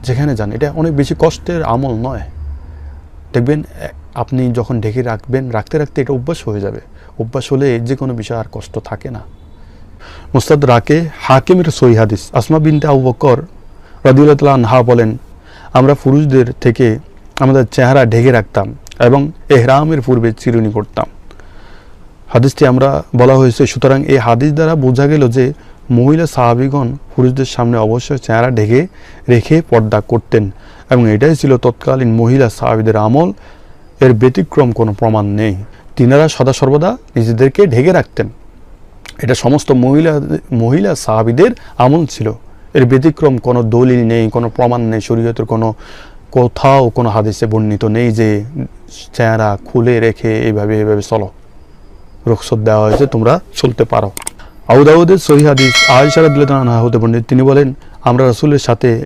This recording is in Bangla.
যেখানে যান। এটা অনেক বেশি কষ্টের আমল নয়। দেখবেন আপনি যখন ঢেকে রাখবেন, রাখতে রাখতে এটা অভ্যাস হয়ে যাবে। অভ্যাস হলে যে কোনো বিষয় আর কষ্ট থাকে না। মুস্তাদরাকে হাকিমের সহিহ হাদিস আসমা বিনতে আবু বকর রাদিয়াল্লাহু তাআলা আনহা বলেন, আমরা পুরুষদের থেকে আমাদের চেহারা ঢেকে রাখতাম এবং এহরামের পূর্বে চিরুনি করতাম। হাদিসটি আমরা বলা হয়েছে। সুতরাং এই হাদিস দ্বারা বোঝা গেল যে মহিলা সাহাবীগণ পুরুষদের সামনে অবশ্যই চেহারা ঢেকে রেখে পর্দা করতেন এবং এটাই ছিল তৎকালীন মহিলা সাহাবীদের আমল। এর ব্যতিক্রম কোনো প্রমাণ নেই। তিনারা সদা সর্বদা নিজেদেরকে ঢেকে রাখতেন। এটা সমস্ত মহিলা সাহাবীদের আমল ছিল। এর ব্যতিক্রম কোনো দলিল নেই, কোনো প্রমাণ নেই, শরীয়তের কোথাও কোনো হাদিসে বর্ণিত নেই যে চেহারা খুলে রেখে এইভাবে চলো। রুখসত দেওয়া হয়েছে, তোমরা চলতে পারো। আবু দাউদের সহিহ হাদিস আয়েশা রাদিয়াল্লাহু আনহা হতে বর্ণিত, তিনি বলেন, আমরা রাসূলের সাথে